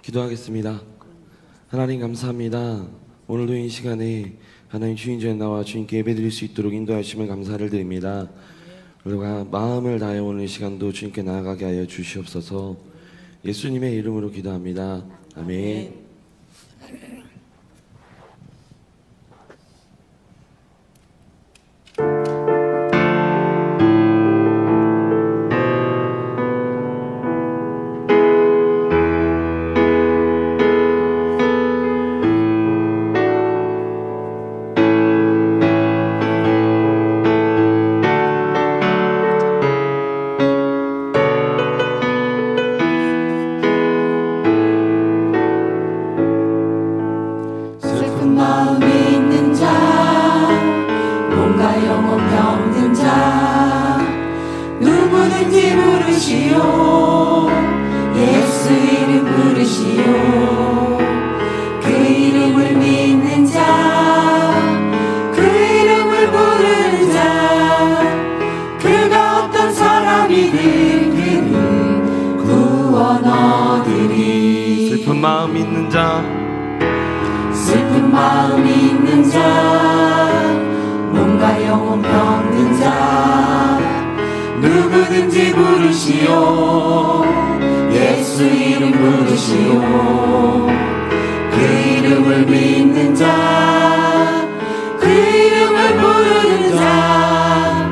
기도하겠습니다. 하나님 감사합니다. 오늘도 이 시간에 하나님 주인전에 나와 주님께 예배드릴 수 있도록 인도하심을 감사를 드립니다. 우리가 마음을 다해 오늘 이 시간도 주님께 나아가게 하여 주시옵소서. 예수님의 이름으로 기도합니다. 아멘. 마음 있는 자, 슬픈 마음 있는 자, 몸과 영혼 병든 자, 누구든지 부르시오. 예수 이름 부르시오. 그 이름을 믿는 자, 그 이름을 부르는 자,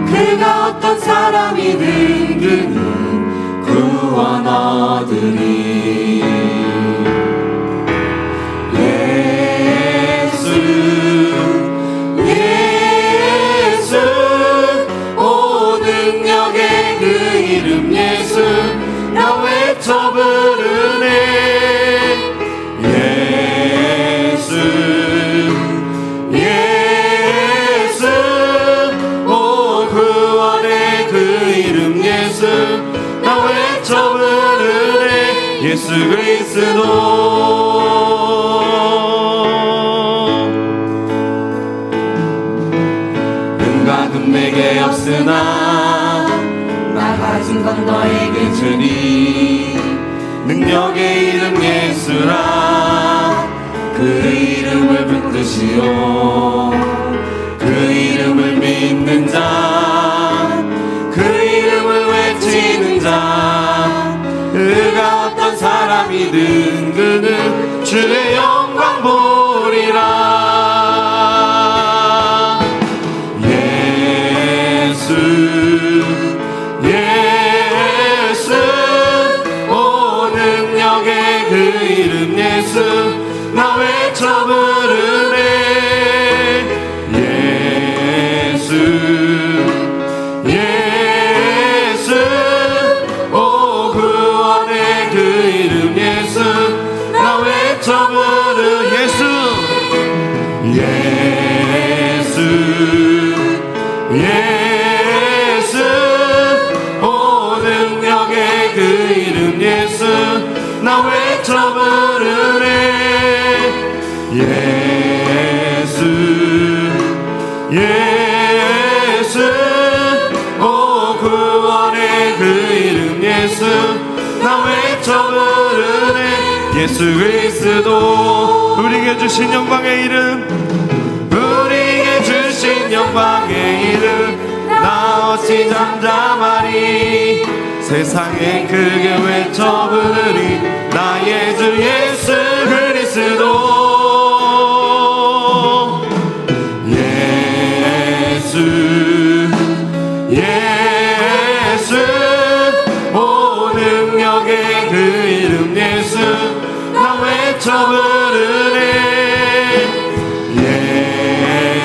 그가 어떤 사람이든 그는 구원 얻으리. 저 부르네. 예수 예수 오 구원의 그 이름 예수 나 외쳐 부르네. 예수 그리스도 은과 금 내게 없으나 나 가진 건 너에게 주니 능력의 이름 예수라. 그 이름을 붙드시오. 그 이름을 믿는 자, 그 이름을 외치는 자, 그가 어떤 사람이든 그는 주의 영광 보리라. 예수 나 외쳐 부르네. 예수 예수 오 구원의 그 이름 예수 나 외쳐 부르. 예수 예수 예수 오 능력의 그 이름 예수 나 외쳐 부르네. 예수 예수 오 구원의 그 이름 예수 나 외쳐 부르네. 예수 그리스도 우리에게 주신 영광의 이름, 우리에게 주신 영광의 이름 나 어찌 잠잠하리. 세상에 크게 외쳐 부르리. 나의 주 예수 그리스도. 예수 예수 오 능력의 그 이름 예수 나 외쳐 부르네.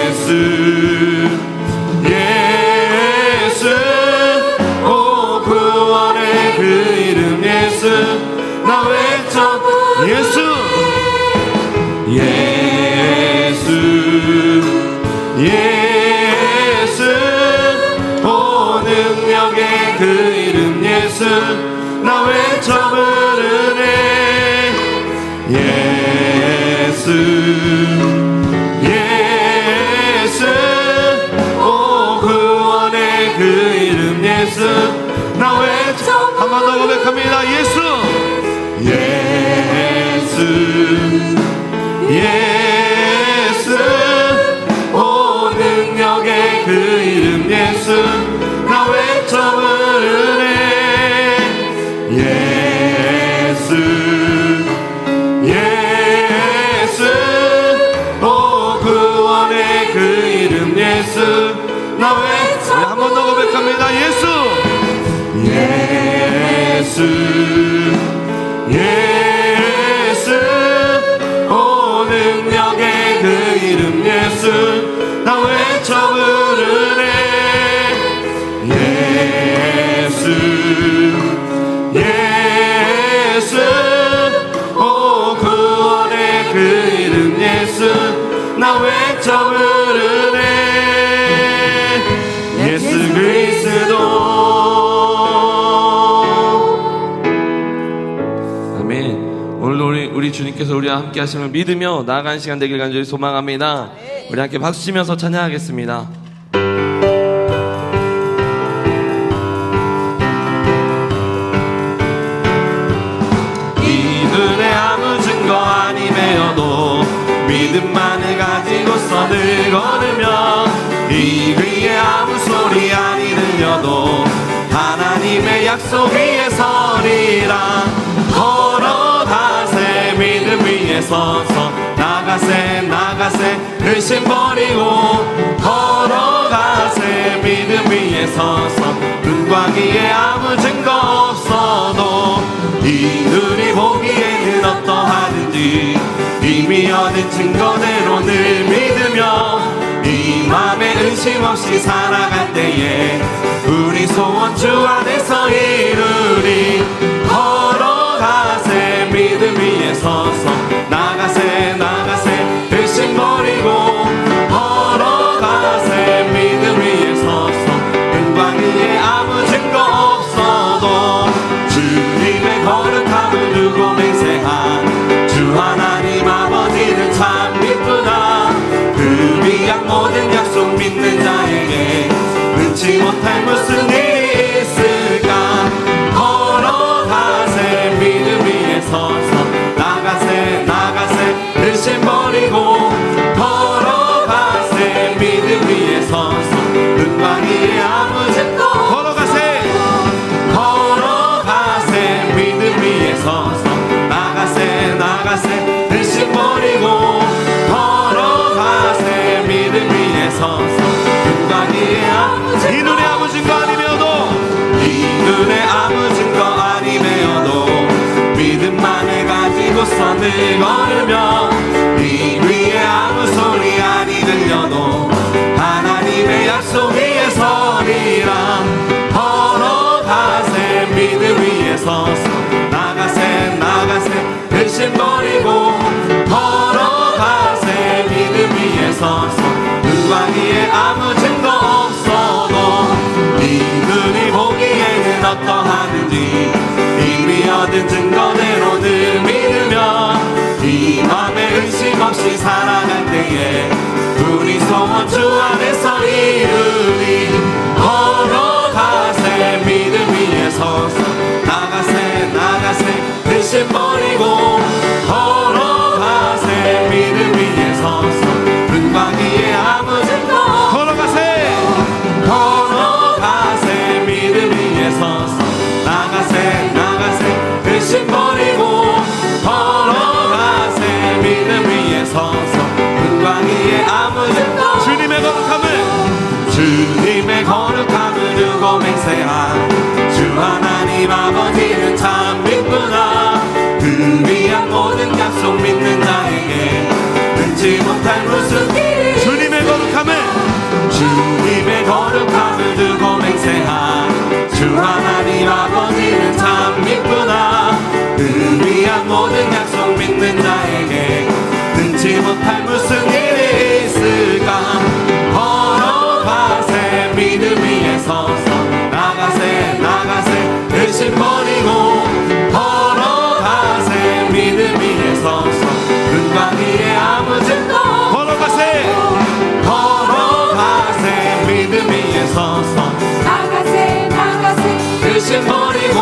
예수 예수 오 구원의 그 이름 예수 나 외쳐 예수 예수 예수 오 능력의 그 이름 예수 나 외쳐 부르네. 예수 예수 오 구원의 그 이름 예수 나 외쳐. 한 번 더 고백합니다. 예수 예수 예수 오 능력의 그 이름 예수 나 외쳐 부르네 예수 예수 오 구원의 그 이름 예수 나 외쳐 한 번 더 고백합니다 예수 예수 예수 오 능력의 그 이름 예수 나 외쳐 부르네 예수 예수 오 구원의 그 이름 예수 나 외쳐 부르네 예수 그리스도 아멘. 오늘도 우리 주님께서 우리와 함께 하심을 믿으며 나아가는 시간 되길 간절히 소망합니다. 우리 함께 박수 치면서 찬양하겠습니다. 이분의 아무 증거 아니매여도 믿음만을 가지고서 늘 걸으며 이 위에 아무 소리 아니 들려도 하나님의 약속 위에 서리라 걸어가세 믿음 위에 서서 나가세 나가세 의심 버리고 걸어가세 믿음 위에 서서 눈과 귀에 아무 증거 없어도 이 눈이 보기에는 어떠하든지 이미 얻은 증거대로 늘 믿으며 이 맘에 의심 없이 살아갈 때에 우리 소원 주 안에서 이루리 걸어가세 믿음 위에 서서 나가세 나가세 의심 버리고 걸어가세 믿음 위에 서서 눈과 귀에 아무 증거 없어도 주님의 거룩함을 두고 맹세한 주 하나님 아버지는 참 이쁘다 그 위한 모든 약속 믿는 자에게 능치 못할 무슨 일이 있을까 걸어가세 믿음 위에 서서 나가세 나가세 의심 버리고 걸어가세 믿음 위에 서서 눈과 귀에 아무 증거 걸어가세 걸어가세 믿음 위에 서서 나가세 나가세 의심 버리고 걸어가세 믿음 위에 서서 눈과 귀에 아무 증거 이 눈에 아무 증거 아니며도 이 눈에 아무 증거 아니며도 믿음만을 가지고서 늘 걸으며 이 위에 아무 소리 아니 들려도 하나님의 약속 위에 서리라 걸어가세 믿음 위에 서서 나가세 나가세 의심 버리고 걸어가세 믿음 위에 서서 눈과 귀에 아무 증거 없어도 이 눈이 보기에는 어떠하든지 이미 얻은 증거대로 늘 믿으며 이 맘에 의심 없이 살아갈 때에 우리 소원 주 안에서 이루리 걸어가세 믿음 위에 서서 나가세 나가세 의심 버리고 걸어가세 믿음 위에 서서 눈과 귀에 아무 증거 걸어가세 걸어가세 믿음 위에 서서 나가세 나가세 의심 버리고 걸어가세 믿음 위에 서서 눈과 귀에 아무 증거 주님의 거룩함을 두고 맹세한 주 하나님 아버지는 참 이쁘다 그 위한 모든 약속 믿는 자에게 능치 못할 무슨 일이 주님의 거룩함을 두고 맹세한 주 하나님 아버지는 참 이쁘다 그 위한 모든 약속 믿는 자에게 능치 못할 무슨 일이 있을까 걸어가세 믿음 위에 서서 나가세 나가세 의심 버리고 걸어가세 믿음 위에 서서 눈과 귀에 아무 증거 걸어가세 걸어가세 믿음 위에 서서 나가세 나가세 의심 버리고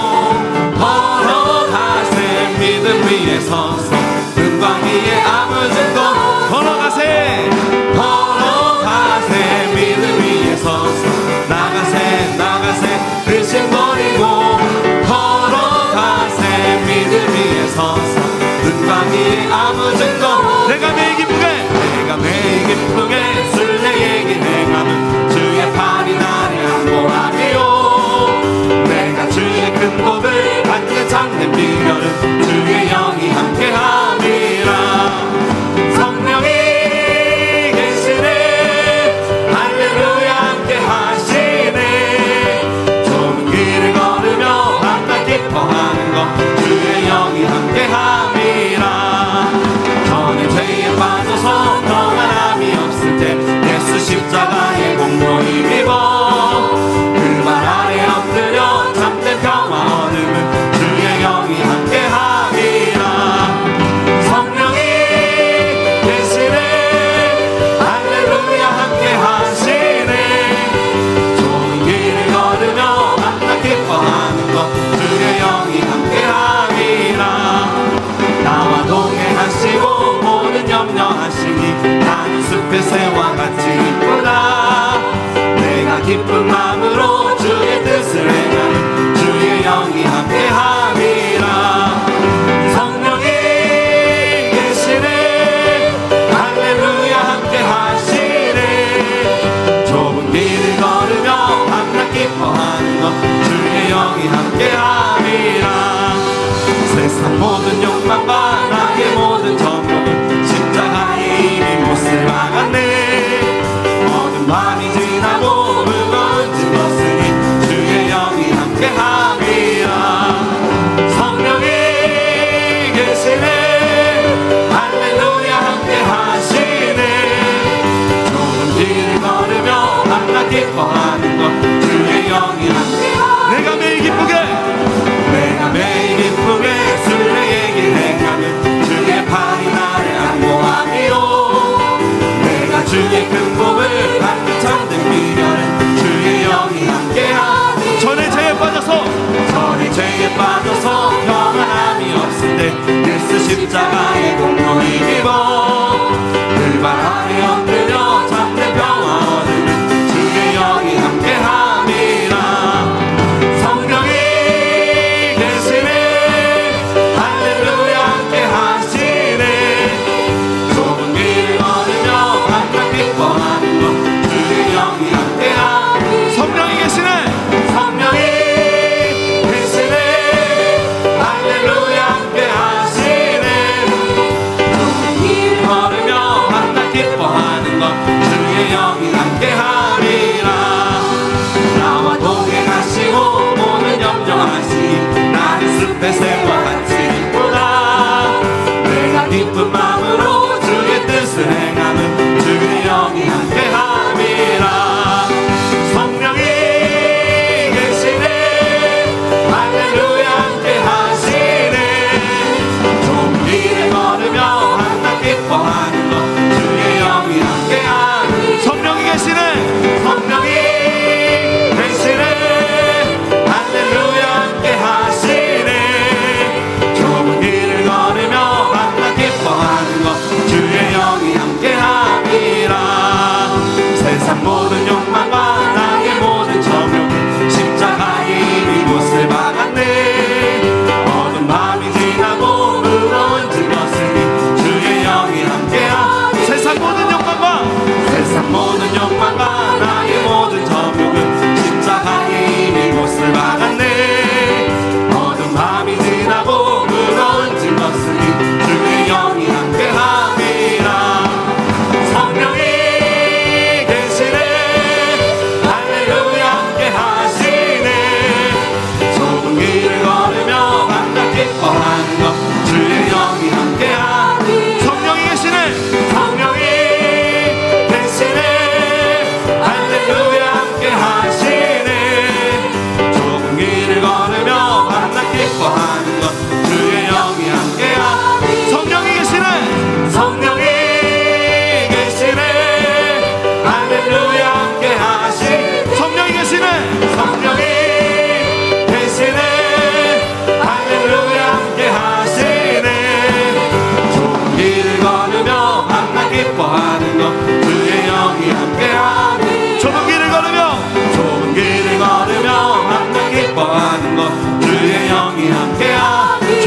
걸어가세 믿음 위에 서서 눈과 귀에 아무 증거 주의 영이 함께함이라. 성령이 계시네 할렐루야 함께하시네. 좁은 길을 걸으며 항상 기뻐하는 것 주의 영이 함께함이라. 전에 죄에 빠져서 평안함이 없을 때 예수 십자가의 공로히 입어 그 발 아래 엎드려 참된 평화 얻음은 주의 영이 함께함이라. 성령이 계시네 할렐루야 함께하시네. 좋은 길을 걸으며 항상 기뻐하는 것 주의 영이 함께함이라. 나와 동행하시고 모든 염려하시니 나는 숲의 새와 같이 기쁘다. 내가 기쁜 마음으로 주의 뜻을 행하는 주의 영이 함께함이라. 성령이 계시네 할렐루야 함께하시네. 좁은 길을 걸으며 항상 기뻐하는 것 주의 영이 함께함이라. 세상 모든 욕망과 나의 모든 정욕은 십자가에 이미 못을 막았네. 어두운 밤이 지나고 무거운 짐 벗으니 주의 영이 함께함이라. 성령이 계시네 할렐루야 함께하시네. 좋은 길을 걸으며 항상 기뻐하는 것 주의 영이 함께함이라. 내가 매일 기쁘게 순례의 길 행하면 주의 팔이 나를 안보함이요. 내가 주의 큰 복을 받는 참된 미련은 주의 영이 함께하니. 전에 죄에 빠져서 평안함이 없을 때 예수 십자가의 공로히 입어 그 발 아래 엎드려 참된 평화 얻으면 주의 영이 함께함이라. 성령이 계시네 할렐루야 함께하시네. 좁은 길을 걸으며 항상 기뻐하는 것 주의 영이 함께하니. 성령이 계시네 성령이 계시네 할렐루야 함께하시네. 좁은 길을 걸으며 항상 기뻐하는 것 주의 영이 함께함이라. 나와 동행하시고 모든 염려하시니 나는 숲의 새와 같이 기쁘다. 내가 기쁜 마음으로 주의 뜻을 행하는 주의 영이 함께함이라. 성령이 계시네 할렐루야 함께하시네. 좁은 길을 걸으며 항상 기뻐하는 것 주의 영이 함께하니. 성령이 계시네 성령이 계시네 할렐루야 함께하시네. 좁은 길을 걸으며 항상 기뻐하는 것 주의 영이 함께함이라. 세상 모든 욕망과 나의 모든 정욕은 십자가에 이미 못을 박았네. 어두운 밤이 지나고 무거운 짐 벗으니 주의 영이 함께하니. 세상 모든 욕망과 나의 모든 정욕은 십자가에 이미 못을 박았네. 어두운 밤이 지나고 무거운 짐 벗으니 주의 영이 함께함이라. 성령이 계시네 할렐루야 함께하시네. 좁은 길을 걸으며 항상 기뻐하는 것 주의 영이 함께하니. 성령이 계시네 성령이 계시네 할렐루야 함께하시네. 좁은 길을 걸으며 항상 기뻐하는 것 주의 영이 함께하니. 성령이 계시네 성령이 계시네 할렐루야 함께하시네. 성령이 계시네 성령이 계시네 할렐루야 함께하시네. 좁은 길을 걸으며 항상 기뻐하는 것 주의 영이 함께하니. 좁은 길을 걸으며 항상 기뻐하는 것 주의 영이 함께하니.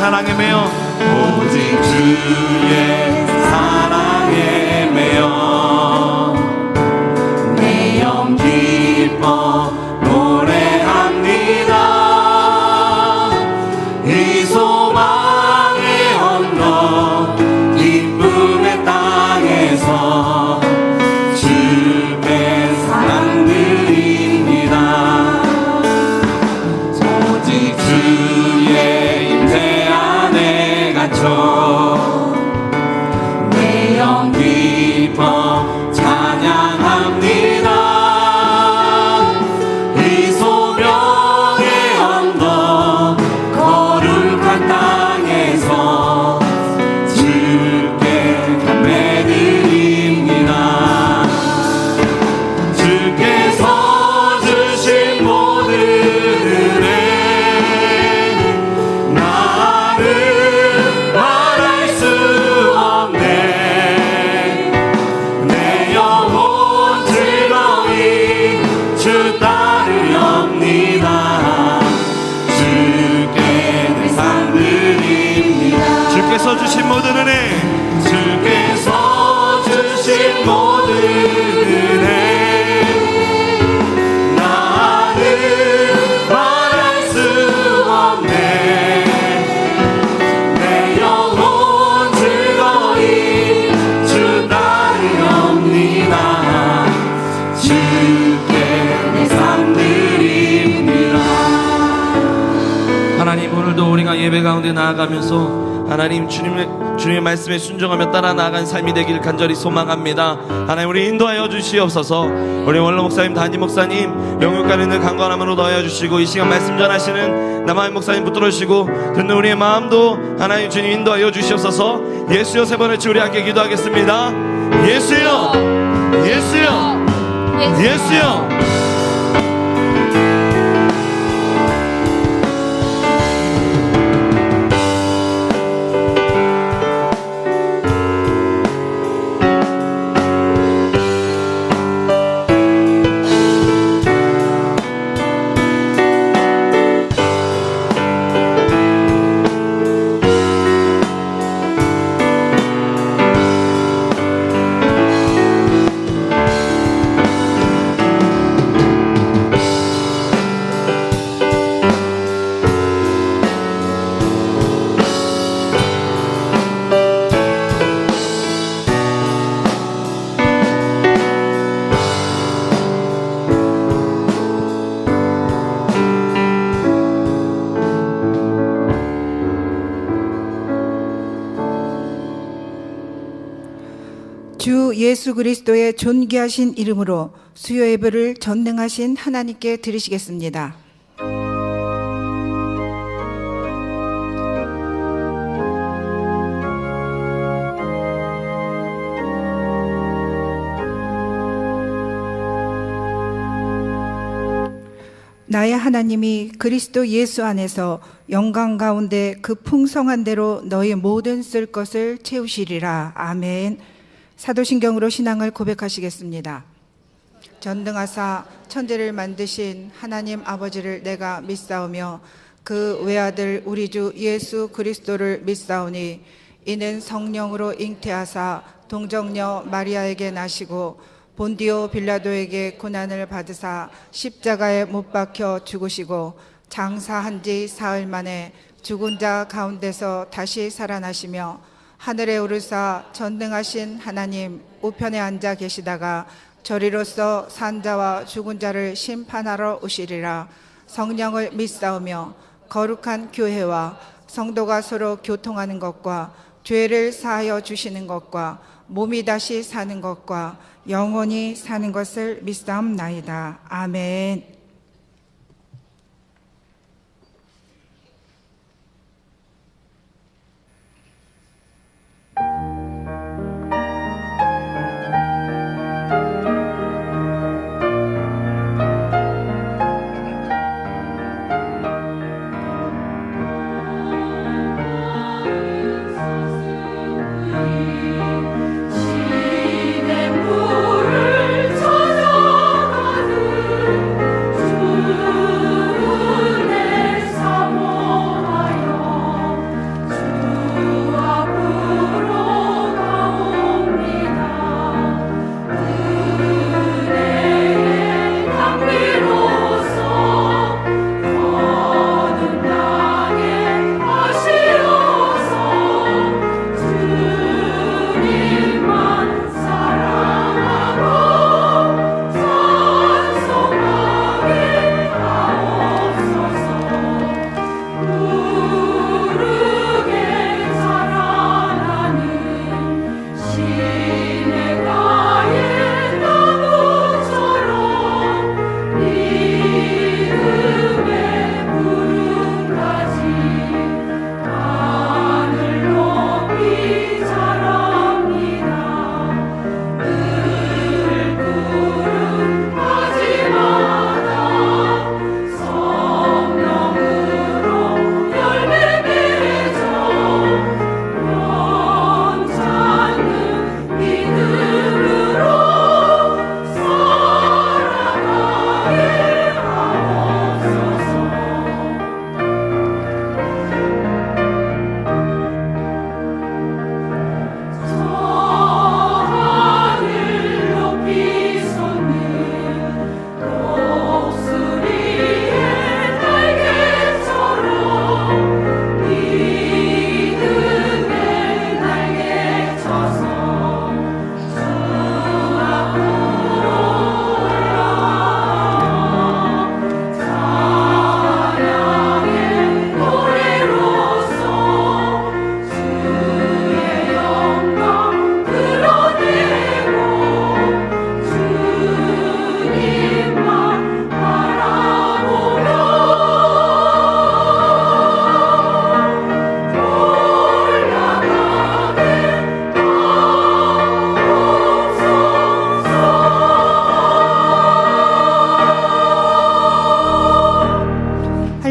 사랑에 매여 오직 주의 사랑에 매여 내 영 기뻐 노래합니다. 이 소망의 언덕 기쁨의 땅에서 주께 사랑 드립니다. 오직 주의 임재 안에 갇혀 내 영 기뻐 찬양합니다. 이 소명의 언덕 거룩한 땅에서 주께 감매드립니다. 주께서 주신 모든 은혜 나는 말할 수 없네. 내 영혼 즐거이 주 따르렵니다. 주께 내 상 드립니다. 주께서 주신 모든 은혜 주께서 주신 모든 은혜 나는 말할 수 없네. 내 영혼 즐거이 주 따르렵니다. 주께 내 상 드립니다. 하나님, 오늘도 우리가 예배 가운데 나아가면서 하나님 주님의 말씀에 순종하며 따라 나아간 삶이 되길 간절히 소망합니다. 하나님, 우리 인도하여 주시옵소서. 우리 원로 목사님, 담임 목사님 영육간 있는 강건함으로 더하여 주시고 이 시간 말씀 전하시는 남아인 목사님 붙들어 주시고 듣는 우리의 마음도 하나님 주님 인도하여 주시옵소서. 예수여 세 번 외치 우리 함께 기도하겠습니다. 예수여, 예수여, 예수여. 주 예수 그리스도의 존귀하신 이름으로 수요 예배를 전능하신 하나님께 드리시겠습니다. 나의 하나님이 그리스도 예수 안에서 영광 가운데 그 풍성한 대로 너희 모든 쓸 것을 채우시리라. 아멘. 사도신경으로 신앙을 고백하시겠습니다. 전능하사 천지를 만드신 하나님 아버지를 내가 믿사오며 그 외아들 우리 주 예수 그리스도를 믿사오니 이는 성령으로 잉태하사 동정녀 마리아에게 나시고 본디오 빌라도에게 고난을 받으사 십자가에 못 박혀 죽으시고 장사한 지 사흘 만에 죽은 자 가운데서 다시 살아나시며 하늘에 오르사 전능하신 하나님 우편에 앉아 계시다가 저리로서 산자와 죽은 자를 심판하러 오시리라. 성령을 믿사오며 거룩한 교회와 성도가 서로 교통하는 것과 죄를 사하여 주시는 것과 몸이 다시 사는 것과 영원히 사는 것을 믿사옵나이다. 아멘. 시냇물을 찾아가는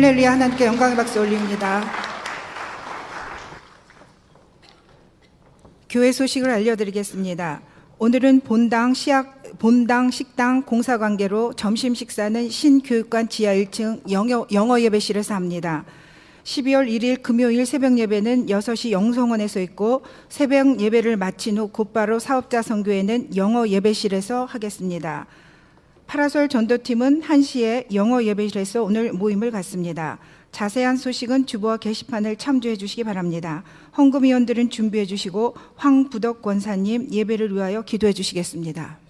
할렐루야. 하나님께 영광의 박수 올립니다. 교회 소식을 알려드리겠습니다. 오늘은 본당 식당 공사 관계로 점심 식사는 신교육관 지하 1층 영어 예배실에서 합니다. 12월 1일 금요일 새벽 예배는 6시 영성원에서 있고 새벽 예배를 마친 후 곧바로 사업자 선교회는 영어 예배실에서 하겠습니다. 파라솔 전도팀은 1시에 영어 예배실에서 오늘 모임을 갖습니다. 자세한 소식은 주보와 게시판을 참조해 주시기 바랍니다. 헌금위원들은 준비해 주시고 황부덕 권사님 예배를 위하여 기도해 주시겠습니다.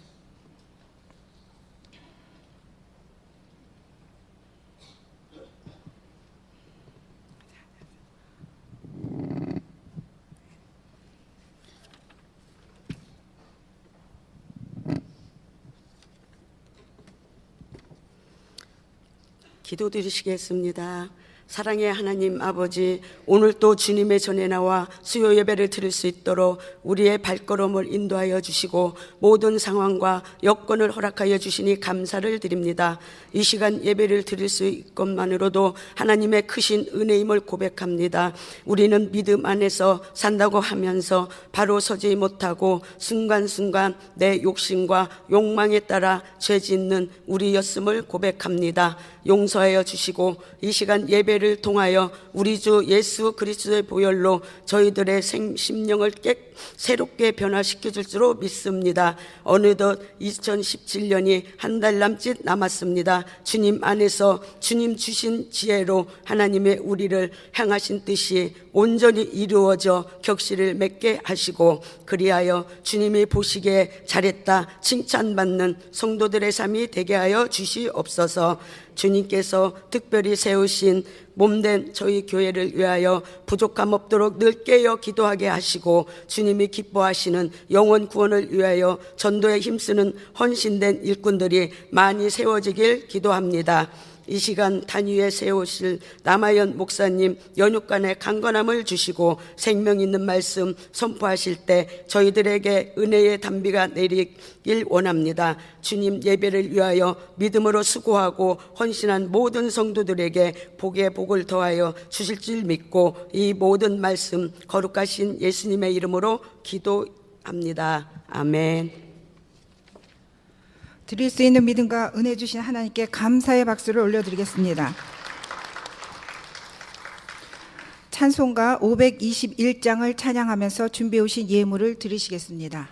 기도드리시겠습니다. 사랑의 하나님 아버지, 오늘 또 주님의 전에 나와 수요 예배를 드릴 수 있도록 우리의 발걸음을 인도하여 주시고 모든 상황과 여건을 허락하여 주시니 감사를 드립니다. 이 시간 예배를 드릴 수 있것만으로도 하나님의 크신 은혜임을 고백합니다. 우리는 믿음 안에서 산다고 하면서 바로 서지 못하고 순간순간 내 욕심과 욕망에 따라 죄 짓는 우리였음을 고백합니다. 용서하여 주시고 이 시간 예배를 통하여 우리 주 예수 그리스도의 보혈로 저희들의 심령을 새롭게 변화시켜 줄 줄로 믿습니다. 어느덧 2017년이 한 달 남짓 남았습니다. 주님 안에서 주님 주신 지혜로 하나님의 우리를 향하신 뜻이 온전히 이루어져 격실을 맺게 하시고 그리하여 주님이 보시기에 잘했다 칭찬받는 성도들의 삶이 되게 하여 주시옵소서. 주님께서 특별히 세우신 몸된 저희 교회를 위하여 부족함 없도록 늘 깨어 기도하게 하시고 주님이 기뻐하시는 영혼 구원을 위하여 전도에 힘쓰는 헌신된 일꾼들이 많이 세워지길 기도합니다. 이 시간 단위에 세우실 남아연 목사님 연육간에 강건함을 주시고 생명 있는 말씀 선포하실 때 저희들에게 은혜의 단비가 내리길 원합니다. 주님 예배를 위하여 믿음으로 수고하고 헌신한 모든 성도들에게 복에 복을 더하여 주실 줄 믿고 이 모든 말씀 거룩하신 예수님의 이름으로 기도합니다. 아멘. 드릴 수 있는 믿음과 은혜 주신 하나님께 감사의 박수를 올려드리겠습니다. 찬송가 521장을 찬양하면서 준비해 오신 예물을 드리시겠습니다.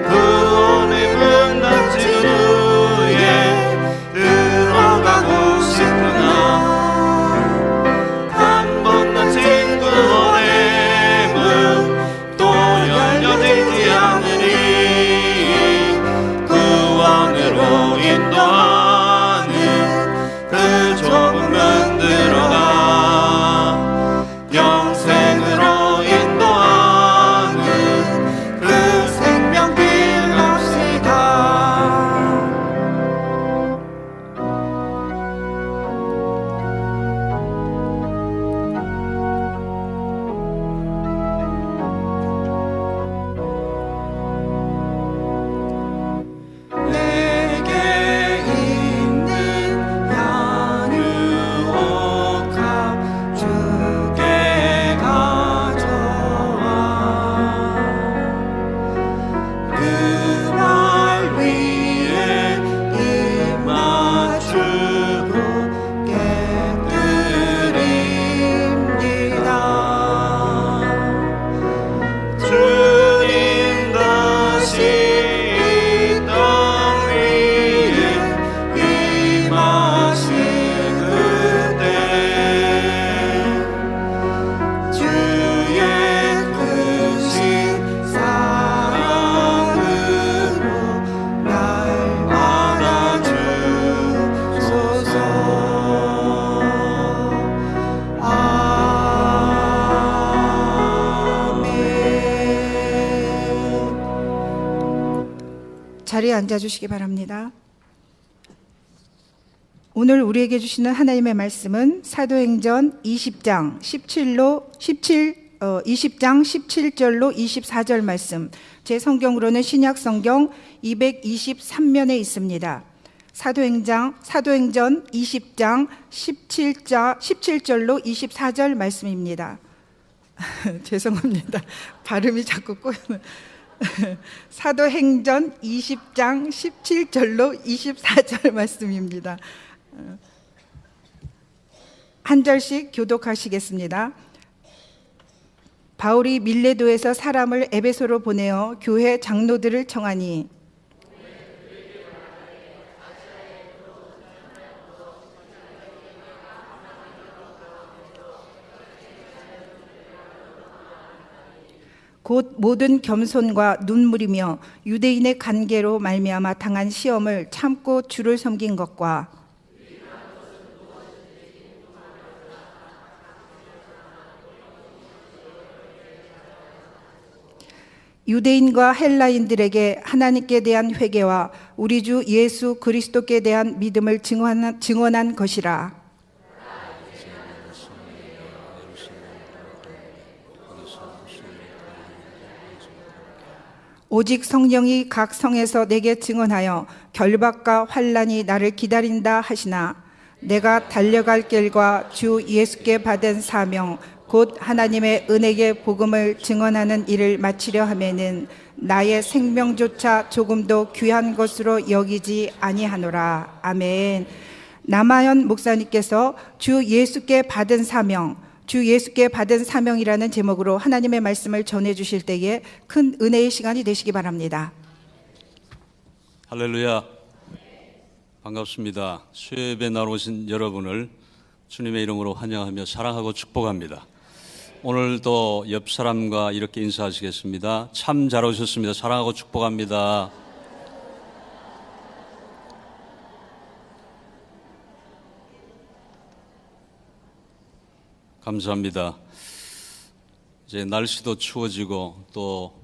구원의 문 닫힌 후에 자리에 앉아주시기 바랍니다. 오늘 우리에게 주시는 하나님의 말씀은 사도행전 20장 17절로 24절 말씀, 제 성경으로는 신약 성경 223면에 있습니다. 사도행전 20장 17절로 24절 말씀입니다. 죄송합니다. 발음이 자꾸 꼬여요. 사도행전 20장 17절로 24절 말씀입니다. 한 절씩 교독하시겠습니다. 바울이 밀레도에서 사람을 에베소로 보내어 교회 장로들을 청하니 곧 모든 겸손과 눈물이며 유대인의 관계로 말미암아 당한 시험을 참고 주를 섬긴 것과 유대인과 헬라인들에게 하나님께 대한 회개와 우리 주 예수 그리스도께 대한 믿음을 증언한 것이라. 오직 성령이 각 성에서 내게 증언하여 결박과 환난이 나를 기다린다 하시나 내가 달려갈 길과 주 예수께 받은 사명 곧 하나님의 은혜의 복음을 증언하는 일을 마치려 하면은 나의 생명조차 조금도 귀한 것으로 여기지 아니하노라. 아멘. 남아연 목사님께서 주 예수께 받은 사명, 주 예수께 받은 사명이라는 제목으로 하나님의 말씀을 전해주실 때에 큰 은혜의 시간이 되시기 바랍니다. 할렐루야. 반갑습니다. 수요예배 나오신 여러분을 주님의 이름으로 환영하며 사랑하고 축복합니다. 오늘도 옆 사람과 이렇게 인사하시겠습니다. 참 잘 오셨습니다. 사랑하고 축복합니다. 감사합니다. 이제 날씨도 추워지고 또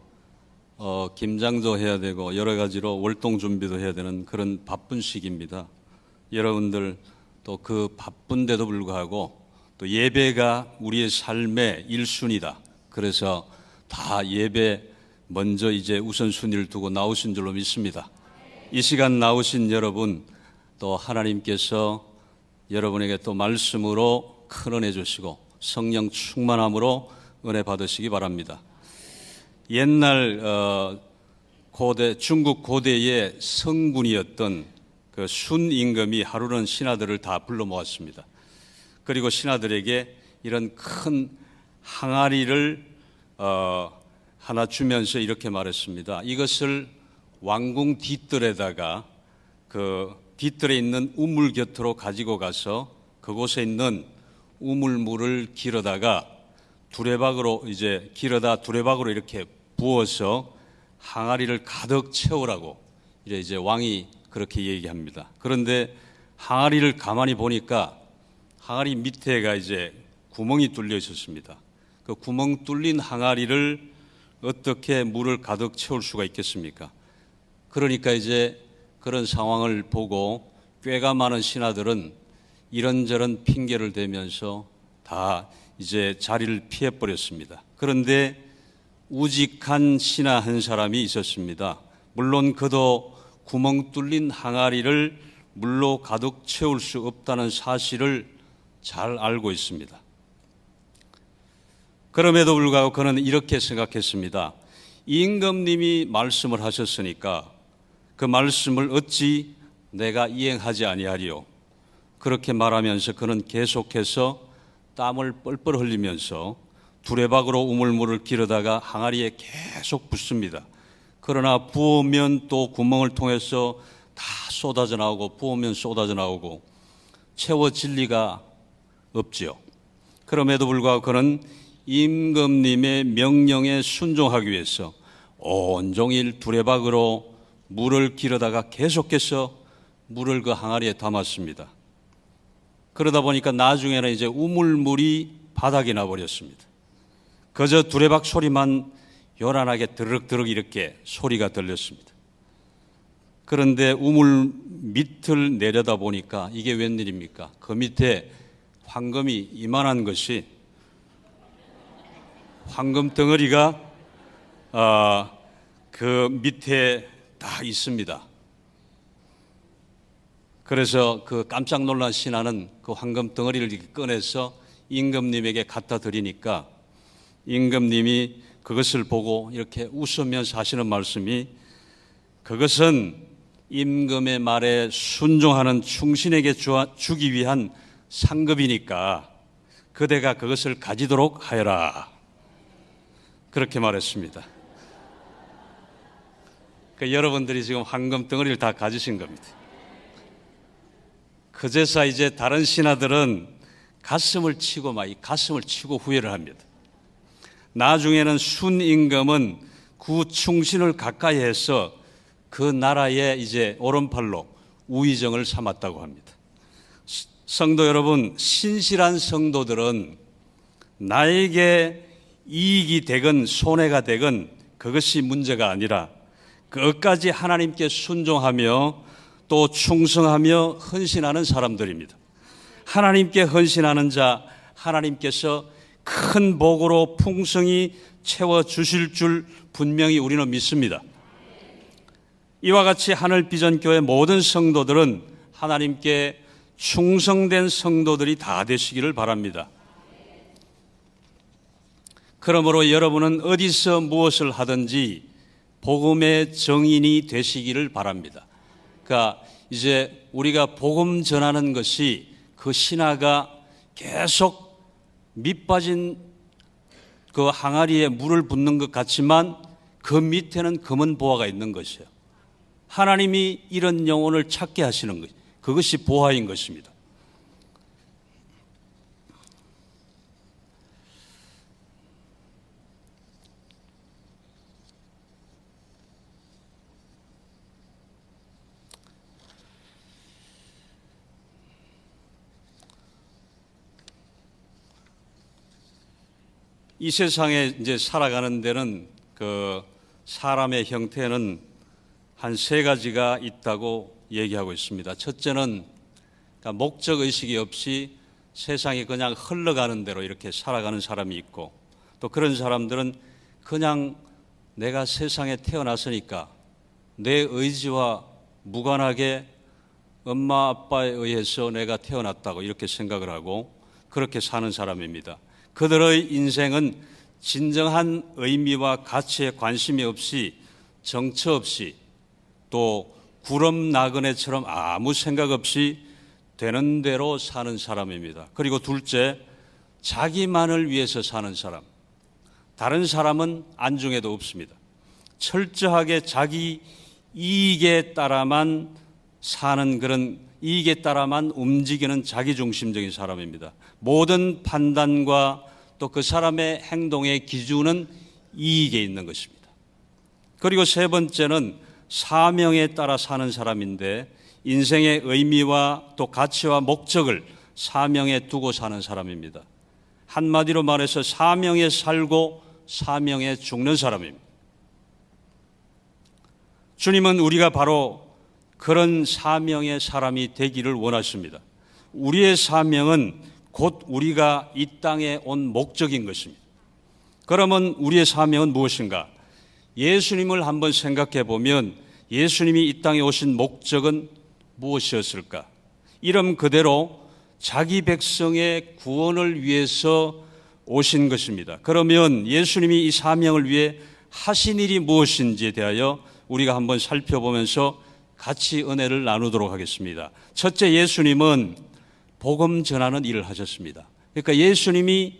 김장도 해야 되고 여러 가지로 월동 준비도 해야 되는 그런 바쁜 시기입니다. 여러분들 또 그 바쁜데도 불구하고 또 예배가 우리의 삶의 1순위다. 그래서 다 예배 먼저 이제 우선순위를 두고 나오신 줄로 믿습니다. 이 시간 나오신 여러분 또 하나님께서 여러분에게 또 말씀으로 큰 은혜 주시고 성령 충만함으로 은혜 받으시기 바랍니다. 옛날 중국 고대의 성군이었던 그 순임금이 하루는 신하들을 다 불러 모았습니다. 그리고 신하들에게 이런 큰 항아리를 하나 주면서 이렇게 말했습니다. 이것을 왕궁 뒤뜰에다가 그 뒤뜰에 있는 우물 곁으로 가지고 가서 그곳에 있는 우물물을 길어다가 두레박으로 이렇게 부어서 항아리를 가득 채우라고 이제 왕이 그렇게 얘기합니다. 그런데 항아리를 가만히 보니까 항아리 밑에가 이제 구멍이 뚫려 있었습니다. 그 구멍 뚫린 항아리를 어떻게 물을 가득 채울 수가 있겠습니까? 그러니까 이제 그런 상황을 보고 꾀가 많은 신하들은 이런저런 핑계를 대면서 다 이제 자리를 피해버렸습니다. 그런데 우직한 신하 한 사람이 있었습니다. 물론 그도 구멍 뚫린 항아리를 물로 가득 채울 수 없다는 사실을 잘 알고 있습니다. 그럼에도 불구하고 그는 이렇게 생각했습니다. 임금님이 말씀을 하셨으니까 그 말씀을 어찌 내가 이행하지 아니하리요. 그렇게 말하면서 그는 계속해서 땀을 뻘뻘 흘리면서 두레박으로 우물물을 길어다가 항아리에 계속 붓습니다. 그러나 부으면 또 구멍을 통해서 다 쏟아져 나오고 부으면 쏟아져 나오고 채워질 리가 없지요. 그럼에도 불구하고 그는 임금님의 명령에 순종하기 위해서 온종일 두레박으로 물을 길어다가 계속해서 물을 그 항아리에 담았습니다. 그러다 보니까 나중에는 이제 우물물이 바닥에 나버렸습니다. 그저 두레박 소리만 요란하게 드르륵드르륵 이렇게 소리가 들렸습니다. 그런데 우물 밑을 내려다 보니까 이게 웬일입니까? 그 밑에 황금이 이만한 것이, 황금 덩어리가 그 밑에 다 있습니다. 그래서 그 깜짝 놀란 신하는 그 황금 덩어리를 이렇게 꺼내서 임금님에게 갖다 드리니까 임금님이 그것을 보고 이렇게 웃으면서 하시는 말씀이, 그것은 임금의 말에 순종하는 충신에게 주기 위한 상급이니까 그대가 그것을 가지도록 하여라. 그렇게 말했습니다. 그러니까 여러분들이 지금 황금 덩어리를 다 가지신 겁니다. 그제서 이제 다른 신하들은 가슴을 치고 후회를 합니다. 나중에는 순임금은 그 충신을 가까이 해서 그 나라의 이제 오른팔로 우의정을 삼았다고 합니다. 성도 여러분, 신실한 성도들은 나에게 이익이 되건 손해가 되건 그것이 문제가 아니라 끝까지 하나님께 순종하며 또 충성하며 헌신하는 사람들입니다. 하나님께 헌신하는 자, 하나님께서 큰 복으로 풍성히 채워주실 줄 분명히 우리는 믿습니다. 이와 같이 하늘비전교회 모든 성도들은 하나님께 충성된 성도들이 다 되시기를 바랍니다. 그러므로 여러분은 어디서 무엇을 하든지 복음의 정인이 되시기를 바랍니다. 그러니까 이제 우리가 복음 전하는 것이 그 신하가 계속 밑 빠진 그 항아리에 물을 붓는 것 같지만 그 밑에는 검은 보화가 있는 것이에요. 하나님이 이런 영혼을 찾게 하시는 것, 그것이 보화인 것입니다. 이 세상에 이제 살아가는 데는 그 사람의 형태는 한 세 가지가 있다고 얘기하고 있습니다. 첫째는 그러니까 목적 의식이 없이 세상이 그냥 흘러가는 대로 이렇게 살아가는 사람이 있고, 또 그런 사람들은 그냥 내가 세상에 태어났으니까 내 의지와 무관하게 엄마 아빠에 의해서 내가 태어났다고 이렇게 생각을 하고 그렇게 사는 사람입니다. 그들의 인생은 진정한 의미와 가치에 관심이 없이 정처 없이 또 구름 나그네처럼 아무 생각 없이 되는 대로 사는 사람입니다. 그리고 둘째, 자기만을 위해서 사는 사람. 다른 사람은 안중에도 없습니다. 철저하게 자기 이익에 따라만 사는 그런 이익에 따라만 움직이는 자기중심적인 사람입니다. 모든 판단과 또 그 사람의 행동의 기준은 이익에 있는 것입니다. 그리고 세 번째는 사명에 따라 사는 사람인데 인생의 의미와 또 가치와 목적을 사명에 두고 사는 사람입니다. 한마디로 말해서 사명에 살고 사명에 죽는 사람입니다. 주님은 우리가 바로 그런 사명의 사람이 되기를 원하십니다. 우리의 사명은 곧 우리가 이 땅에 온 목적인 것입니다. 그러면 우리의 사명은 무엇인가? 예수님을 한번 생각해 보면 예수님이 이 땅에 오신 목적은 무엇이었을까? 이름 그대로 자기 백성의 구원을 위해서 오신 것입니다. 그러면 예수님이 이 사명을 위해 하신 일이 무엇인지에 대하여 우리가 한번 살펴보면서 같이 은혜를 나누도록 하겠습니다. 첫째, 예수님은 복음 전하는 일을 하셨습니다. 그러니까 예수님이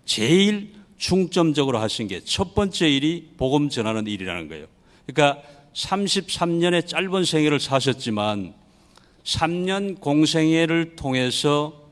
제일 중점적으로 하신 게 첫 번째 일이 복음 전하는 일이라는 거예요. 그러니까 33년의 짧은 생애를 사셨지만 3년 공생애를 통해서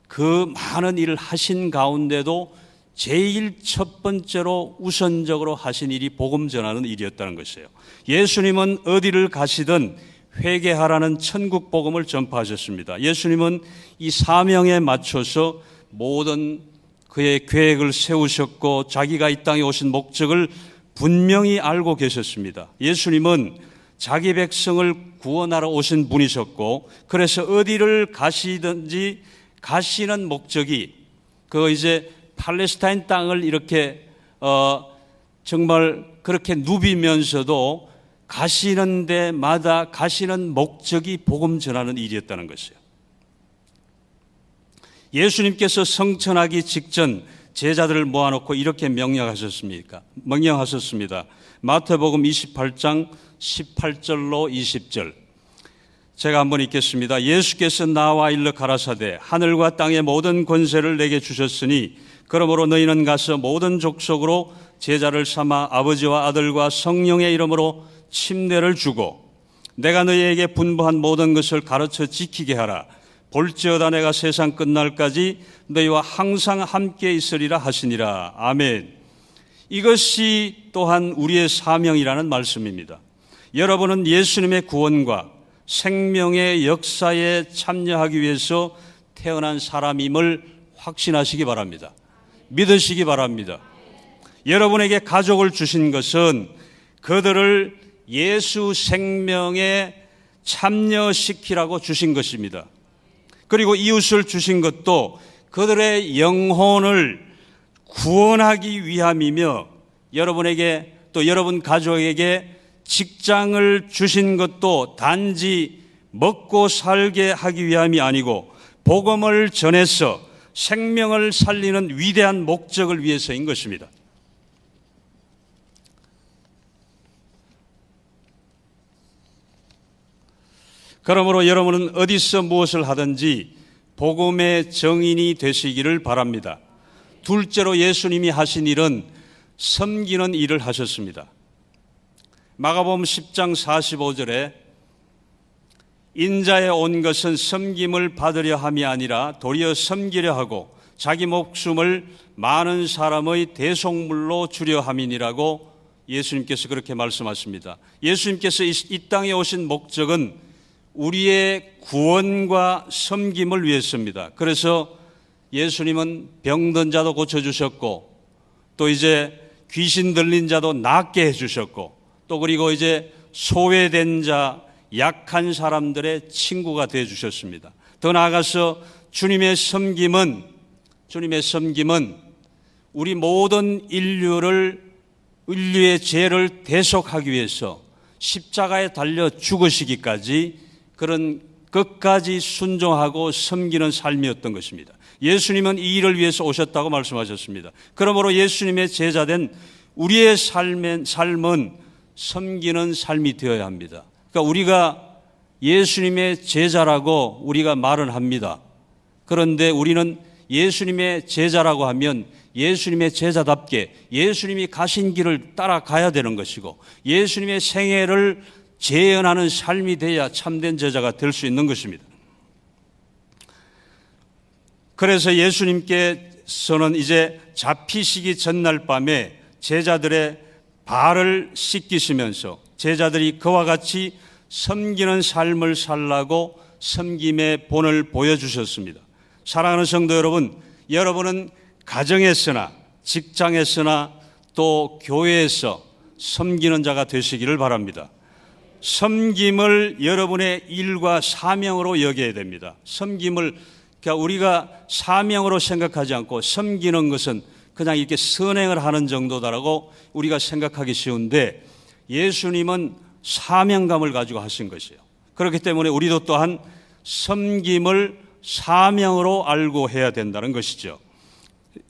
그 많은 일을 하신 가운데도 제일 첫 번째로 우선적으로 하신 일이 복음 전하는 일이었다는 것이에요. 예수님은 어디를 가시든 회개하라는 천국 복음을 전파하셨습니다. 예수님은 이 사명에 맞춰서 모든 그의 계획을 세우셨고 자기가 이 땅에 오신 목적을 분명히 알고 계셨습니다. 예수님은 자기 백성을 구원하러 오신 분이셨고, 그래서 어디를 가시든지 가시는 목적이 이제 팔레스타인 땅을 이렇게 정말 그렇게 누비면서도 가시는 데마다 가시는 목적이 복음 전하는 일이었다는 것이에요. 예수님께서 성천하기 직전 제자들을 모아놓고 이렇게 명령하셨습니다. 마태복음 28장 18절로 20절. 제가 한번 읽겠습니다. 예수께서 나와 일러 가라사대 하늘과 땅의 모든 권세를 내게 주셨으니 그러므로 너희는 가서 모든 족속으로 제자를 삼아 아버지와 아들과 성령의 이름으로 침례를 주고 내가 너희에게 분부한 모든 것을 가르쳐 지키게 하라. 볼지어다 내가 세상 끝날까지 너희와 항상 함께 있으리라 하시니라. 아멘. 이것이 또한 우리의 사명이라는 말씀입니다. 여러분은 예수님의 구원과 생명의 역사에 참여하기 위해서 태어난 사람임을 확신하시기 바랍니다. 믿으시기 바랍니다. 여러분에게 가족을 주신 것은 그들을 예수 생명에 참여시키라고 주신 것입니다. 그리고 이웃을 주신 것도 그들의 영혼을 구원하기 위함이며, 여러분에게 또 여러분 가족에게 직장을 주신 것도 단지 먹고 살게 하기 위함이 아니고 복음을 전해서 생명을 살리는 위대한 목적을 위해서인 것입니다. 그러므로 여러분은 어디서 무엇을 하든지 복음의 증인이 되시기를 바랍니다. 둘째로 예수님이 하신 일은 섬기는 일을 하셨습니다. 마가복음 10장 45절에 인자에 온 것은 섬김을 받으려 함이 아니라 도리어 섬기려 하고 자기 목숨을 많은 사람의 대속물로 주려 함이니라고 예수님께서 그렇게 말씀하십니다. 예수님께서 이 땅에 오신 목적은 우리의 구원과 섬김을 위해서입니다. 그래서 예수님은 병든 자도 고쳐주셨고, 또 이제 귀신 들린 자도 낫게 해주셨고, 또 그리고 이제 소외된 자, 약한 사람들의 친구가 되어주셨습니다. 더 나아가서 주님의 섬김은 우리 모든 인류의 죄를 대속하기 위해서 십자가에 달려 죽으시기까지 그런 끝까지 순종하고 섬기는 삶이었던 것입니다. 예수님은 이 일을 위해서 오셨다고 말씀하셨습니다. 그러므로 예수님의 제자된 우리의 삶은 섬기는 삶이 되어야 합니다. 그러니까 우리가 예수님의 제자라고 우리가 말은 합니다. 그런데 우리는 예수님의 제자라고 하면 예수님의 제자답게 예수님이 가신 길을 따라가야 되는 것이고, 예수님의 생애를 재현하는 삶이 돼야 참된 제자가 될 수 있는 것입니다. 그래서 예수님께서는 이제 잡히시기 전날 밤에 제자들의 발을 씻기시면서 제자들이 그와 같이 섬기는 삶을 살라고 섬김의 본을 보여주셨습니다. 사랑하는 성도 여러분, 여러분은 가정에서나 직장에서나 또 교회에서 섬기는 자가 되시기를 바랍니다. 섬김을 여러분의 일과 사명으로 여겨야 됩니다. 섬김을 그러니까 우리가 사명으로 생각하지 않고 섬기는 것은 그냥 이렇게 선행을 하는 정도다라고 우리가 생각하기 쉬운데, 예수님은 사명감을 가지고 하신 것이에요. 그렇기 때문에 우리도 또한 섬김을 사명으로 알고 해야 된다는 것이죠.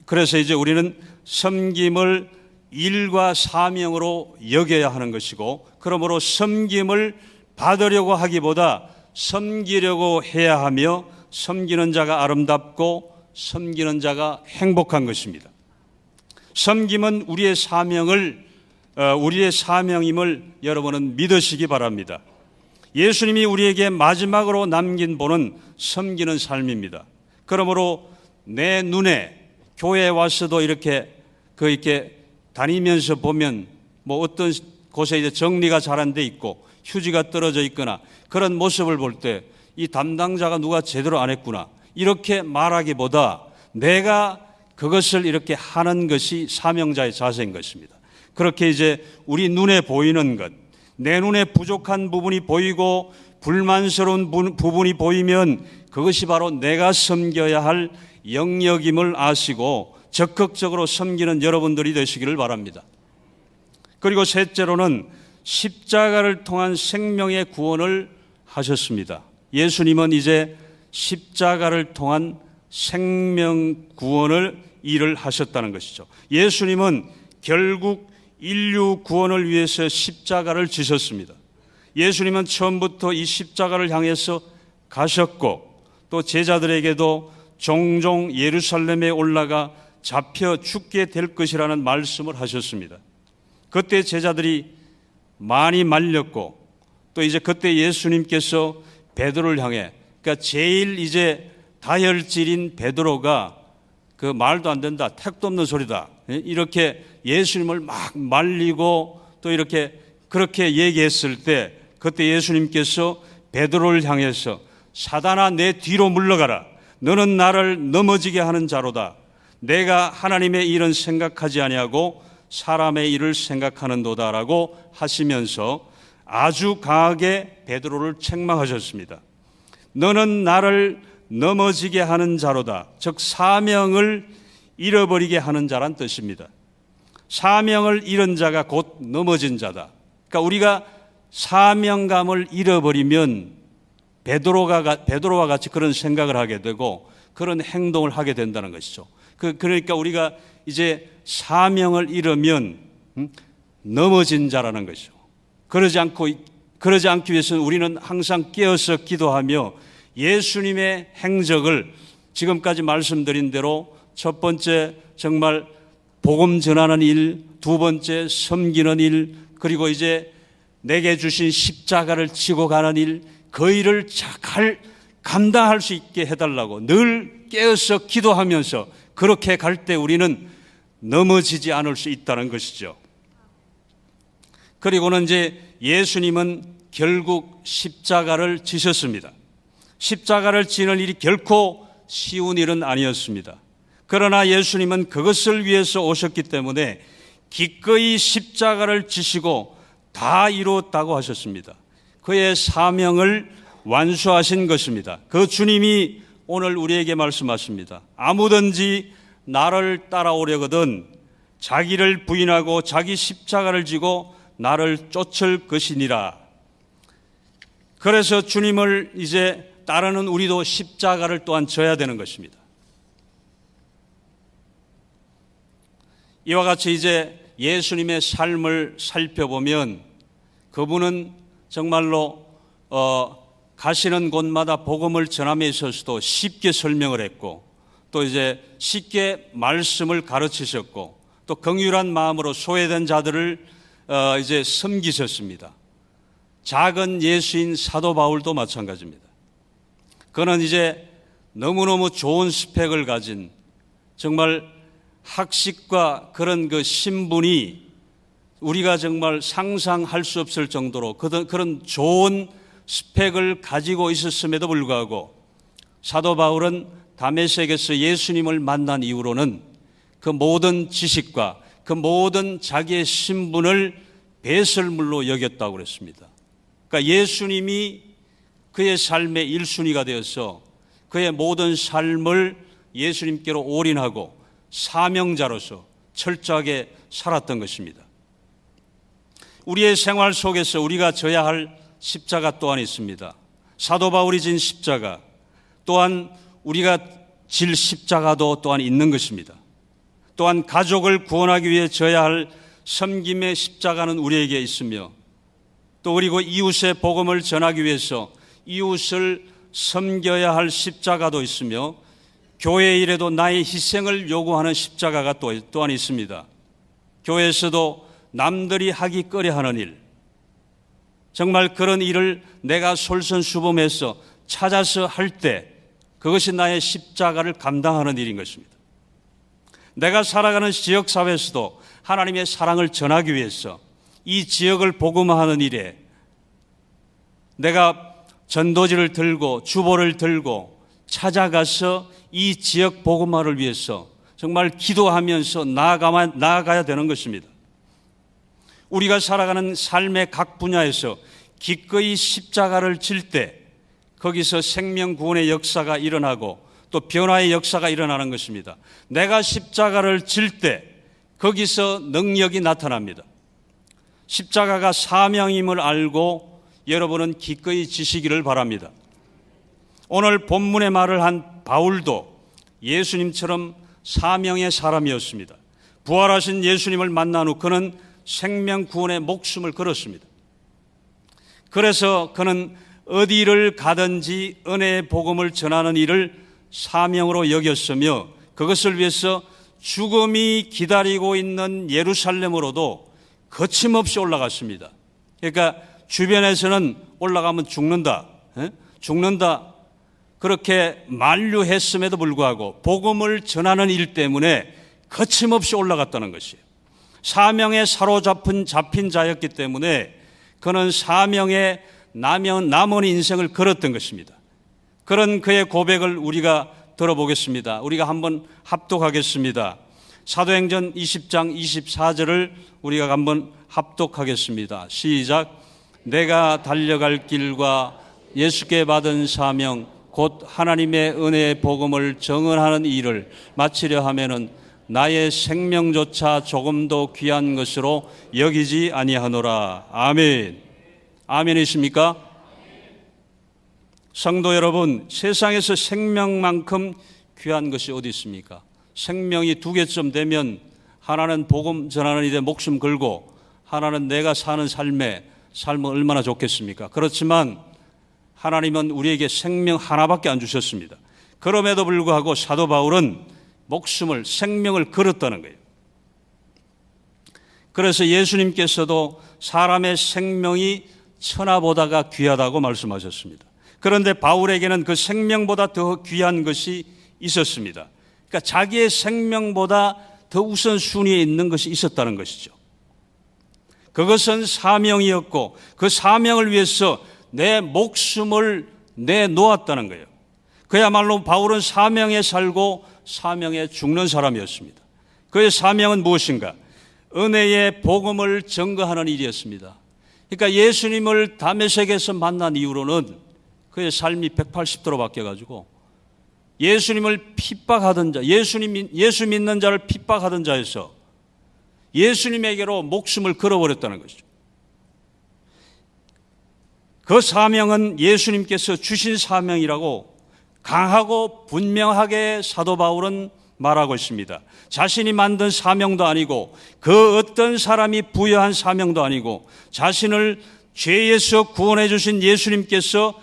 그래서 이제 우리는 섬김을 일과 사명으로 여겨야 하는 것이고, 그러므로 섬김을 받으려고 하기보다 섬기려고 해야 하며, 섬기는 자가 아름답고 섬기는 자가 행복한 것입니다. 섬김은 우리의 사명임을 여러분은 믿으시기 바랍니다. 예수님이 우리에게 마지막으로 남긴 본은 섬기는 삶입니다. 그러므로 내 눈에 교회에 와서도 이렇게 다니면서 보면 뭐 어떤 곳에 이제 정리가 잘 안 돼 있고 휴지가 떨어져 있거나 그런 모습을 볼 때 이 담당자가 누가 제대로 안 했구나 이렇게 말하기보다 내가 그것을 이렇게 하는 것이 사명자의 자세인 것입니다. 그렇게 이제 우리 눈에 보이는 것, 내 눈에 부족한 부분이 보이고 불만스러운 부분이 보이면 그것이 바로 내가 섬겨야 할 영역임을 아시고 적극적으로 섬기는 여러분들이 되시기를 바랍니다. 그리고 셋째로는 십자가를 통한 생명의 구원을 하셨습니다. 예수님은 이제 십자가를 통한 생명 구원을 일을 하셨다는 것이죠. 예수님은 결국 인류 구원을 위해서 십자가를 지셨습니다. 예수님은 처음부터 이 십자가를 향해서 가셨고 또 제자들에게도 종종 예루살렘에 올라가 잡혀 죽게 될 것이라는 말씀을 하셨습니다. 그때 제자들이 많이 말렸고 또 이제 그때 예수님께서 베드로를 향해, 그러니까 제일 이제 다혈질인 베드로가 그 말도 안 된다, 택도 없는 소리다, 이렇게 예수님을 막 말리고 또 이렇게 그렇게 얘기했을 때 그때 예수님께서 베드로를 향해서 사단아 내 뒤로 물러가라. 너는 나를 넘어지게 하는 자로다. 내가 하나님의 일은 생각하지 아니하고 사람의 일을 생각하는도다라고 하시면서 아주 강하게 베드로를 책망하셨습니다. 너는 나를 넘어지게 하는 자로다. 즉 사명을 잃어버리게 하는 자란 뜻입니다. 사명을 잃은 자가 곧 넘어진 자다. 그러니까 우리가 사명감을 잃어버리면 베드로와 같이 그런 생각을 하게 되고 그런 행동을 하게 된다는 것이죠. 그러니까 우리가 이제 사명을 잃으면 넘어진 자라는 것이죠. 그러지 않기 위해서는 우리는 항상 깨어서 기도하며 예수님의 행적을 지금까지 말씀드린 대로 첫 번째 정말 복음 전하는 일, 두 번째 섬기는 일, 그리고 이제 내게 주신 십자가를 지고 가는 일, 그 일을 잘 감당할 수 있게 해달라고 늘 깨어서 기도하면서 그렇게 갈 때 우리는 넘어지지 않을 수 있다는 것이죠. 그리고는 이제 예수님은 결국 십자가를 지셨습니다. 십자가를 지는 일이 결코 쉬운 일은 아니었습니다. 그러나 예수님은 그것을 위해서 오셨기 때문에 기꺼이 십자가를 지시고 다 이루었다고 하셨습니다. 그의 사명을 완수하신 것입니다. 그 주님이 오늘 우리에게 말씀하십니다. 아무든지 나를 따라오려거든 자기를 부인하고 자기 십자가를 지고 나를 쫓을 것이니라. 그래서 주님을 이제 따르는 우리도 십자가를 또한 져야 되는 것입니다. 이와 같이 이제 예수님의 삶을 살펴보면 그분은 정말로 가시는 곳마다 복음을 전함에 있어서도 쉽게 설명을 했고 또 이제 쉽게 말씀을 가르치셨고 또 긍휼한 마음으로 소외된 자들을 이제 섬기셨습니다. 작은 예수인 사도 바울도 마찬가지입니다. 그는 이제 너무너무 좋은 스펙을 가진 정말 학식과 그런 그 신분이 우리가 정말 상상할 수 없을 정도로 그런 좋은 스펙을 가지고 있었음에도 불구하고 사도 바울은 다메섹에서 예수님을 만난 이후로는 그 모든 지식과 그 모든 자기의 신분을 배설물로 여겼다고 그랬습니다. 그러니까 예수님이 그의 삶의 1순위가 되어서 그의 모든 삶을 예수님께로 올인하고 사명자로서 철저하게 살았던 것입니다. 우리의 생활 속에서 우리가 져야 할 십자가 또한 있습니다. 사도 바울이 진 십자가 또한 우리가 질 십자가도 또한 있는 것입니다. 또한 가족을 구원하기 위해 져야 할 섬김의 십자가는 우리에게 있으며 또 그리고 이웃의 복음을 전하기 위해서 이웃을 섬겨야 할 십자가도 있으며 교회 일에도 나의 희생을 요구하는 십자가가 또한 있습니다. 교회에서도 남들이 하기 꺼려하는 일, 정말 그런 일을 내가 솔선수범해서 찾아서 할 때 그것이 나의 십자가를 감당하는 일인 것입니다. 내가 살아가는 지역사회에서도 하나님의 사랑을 전하기 위해서 이 지역을 복음화하는 일에 내가 전도지를 들고 주보를 들고 찾아가서 이 지역 복음화를 위해서 정말 기도하면서 나아가야 되는 것입니다. 우리가 살아가는 삶의 각 분야에서 기꺼이 십자가를 질 때 거기서 생명 구원의 역사가 일어나고 또 변화의 역사가 일어나는 것입니다. 내가 십자가를 질 때 거기서 능력이 나타납니다. 십자가가 사명임을 알고 여러분은 기꺼이 지시기를 바랍니다. 오늘 본문의 말을 한 바울도 예수님처럼 사명의 사람이었습니다. 부활하신 예수님을 만난 후 그는 생명 구원의 목숨을 걸었습니다. 그래서 그는 어디를 가든지 은혜의 복음을 전하는 일을 사명으로 여겼으며 그것을 위해서 죽음이 기다리고 있는 예루살렘으로도 거침없이 올라갔습니다. 그러니까 주변에서는 올라가면 죽는다, 죽는다 그렇게 만류했음에도 불구하고 복음을 전하는 일 때문에 거침없이 올라갔다는 것이에요. 사명에 잡힌 자였기 때문에 그는 사명에 남은 인생을 걸었던 것입니다. 그런 그의 고백을 우리가 들어보겠습니다. 우리가 한번 합독하겠습니다. 사도행전 20장 24절을 우리가 한번 합독하겠습니다. 시작. 내가 달려갈 길과 예수께 받은 사명 곧 하나님의 은혜의 복음을 증언하는 일을 마치려 하면은 나의 생명조차 조금도 귀한 것으로 여기지 아니하노라. 아멘. 아멘이십니까? 성도 여러분, 세상에서 생명만큼 귀한 것이 어디 있습니까? 생명이 2개쯤 되면 하나는 복음 전하는 일에 목숨 걸고 하나는 내가 사는 삶은 얼마나 좋겠습니까? 그렇지만 하나님은 우리에게 생명 하나밖에 안 주셨습니다. 그럼에도 불구하고 사도 바울은 생명을 걸었다는 거예요. 그래서 예수님께서도 사람의 생명이 천하보다가 귀하다고 말씀하셨습니다. 그런데 바울에게는 그 생명보다 더 귀한 것이 있었습니다. 그러니까 자기의 생명보다 더 우선순위에 있는 것이 있었다는 것이죠. 그것은 사명이었고 그 사명을 위해서 내 목숨을 내놓았다는 거예요. 그야말로 바울은 사명에 살고 사명에 죽는 사람이었습니다. 그의 사명은 무엇인가? 은혜의 복음을 증거하는 일이었습니다. 그러니까 예수님을 다메섹에서 만난 이후로는 그의 삶이 180도로 바뀌어가지고 예수님을 핍박하던 자, 예수 믿는 자를 핍박하던 자에서 예수님에게로 목숨을 걸어버렸다는 것이죠. 그 사명은 예수님께서 주신 사명이라고 강하고 분명하게 사도 바울은 말하고 있습니다. 자신이 만든 사명도 아니고 그 어떤 사람이 부여한 사명도 아니고 자신을 죄에서 구원해 주신 예수님께서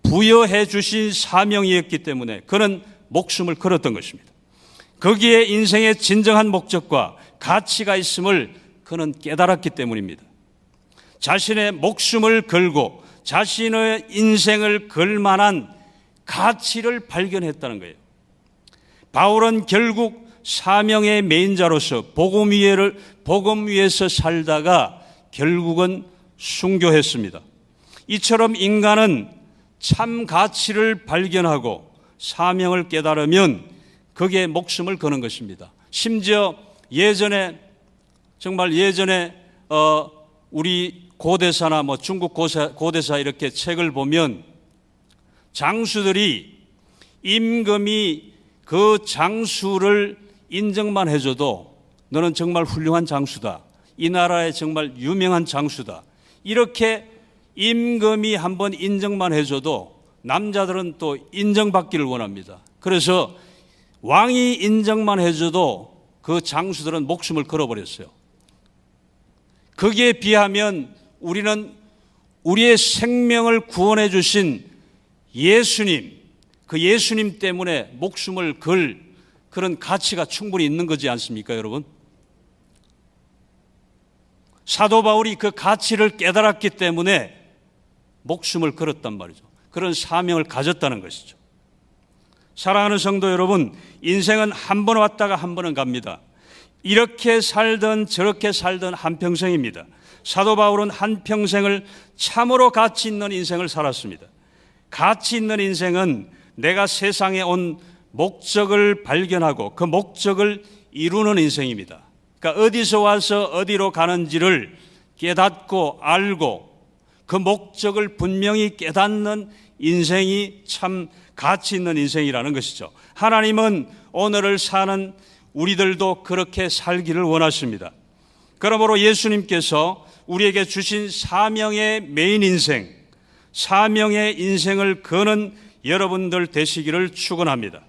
부여해 주신 사명이었기 때문에 그는 목숨을 걸었던 것입니다. 거기에 인생의 진정한 목적과 가치가 있음을 그는 깨달았기 때문입니다. 자신의 목숨을 걸고 자신의 인생을 걸 만한 가치를 발견했다는 거예요. 바울은 결국 사명의 메인자로서 복음 위에서 살다가 결국은 순교했습니다. 이처럼 인간은 참 가치를 발견하고 사명을 깨달으면 거기에 목숨을 거는 것입니다. 심지어 정말 예전에 우리 고대사나 중국 고대사 이렇게 책을 보면 장수들이 임금이 그 장수를 인정만 해줘도 너는 정말 훌륭한 장수다. 이 나라의 정말 유명한 장수다. 이렇게 임금이 한번 인정만 해줘도 남자들은 또 인정받기를 원합니다. 그래서 왕이 인정만 해줘도 그 장수들은 목숨을 걸어버렸어요. 거기에 비하면 우리는 우리의 생명을 구원해 주신 예수님, 그 예수님 때문에 목숨을 걸 그런 가치가 충분히 있는 거지 않습니까, 여러분? 사도 바울이 그 가치를 깨달았기 때문에 목숨을 걸었단 말이죠. 그런 사명을 가졌다는 것이죠. 사랑하는 성도 여러분, 인생은 한 번 왔다가 한 번은 갑니다. 이렇게 살든 저렇게 살든 한평생입니다. 사도 바울은 한평생을 참으로 가치 있는 인생을 살았습니다. 가치 있는 인생은 내가 세상에 온 목적을 발견하고 그 목적을 이루는 인생입니다. 그러니까 어디서 와서 어디로 가는지를 깨닫고 알고 그 목적을 분명히 깨닫는 인생이 참 가치 있는 인생이라는 것이죠. 하나님은 오늘을 사는 우리들도 그렇게 살기를 원하십니다. 그러므로 예수님께서 우리에게 주신 사명의 메인 인생, 사명의 인생을 거는 여러분들 되시기를 축원합니다.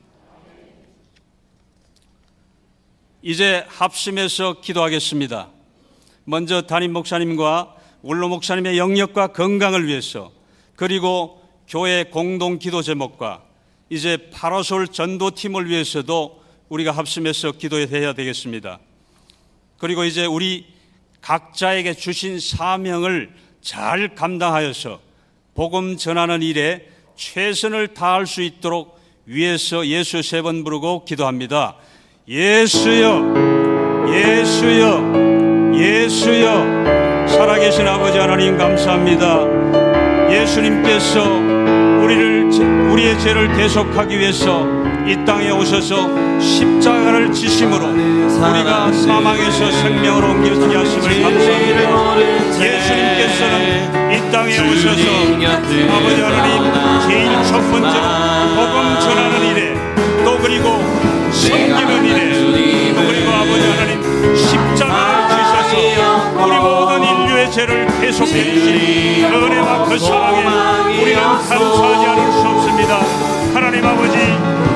이제 합심해서 기도하겠습니다. 먼저 담임 목사님과 원로 목사님의 영역과 건강을 위해서, 그리고 교회 공동 기도 제목과 이제 파라솔 전도팀을 위해서도 우리가 합심해서 기도해야 되겠습니다. 그리고 이제 우리 각자에게 주신 사명을 잘 감당하여서 복음 전하는 일에 최선을 다할 수 있도록 위에서 예수 3번 부르고 기도합니다. 예수여, 예수여, 예수여. 살아계신 아버지 하나님 감사합니다. 예수님께서 우리의 죄를 대속하기 위해서 이 땅에 오셔서 십자가를 지심으로 우리가 사망에서 생명으로 옮겨지게 하심을 감사합니다. 예수님께서는 이 땅에 오셔서 아버지 하나님 제일 첫 번째로 복음 전하는 일에, 또 그리고 섬기는 일에, 또 그리고 아버지 하나님 십자가를 지셔서 우리 모든 인류의 죄를 대속해 주신 은혜와 그 사랑에 우리는 감사하지 않을 수 없습니다. 하나님 아버지,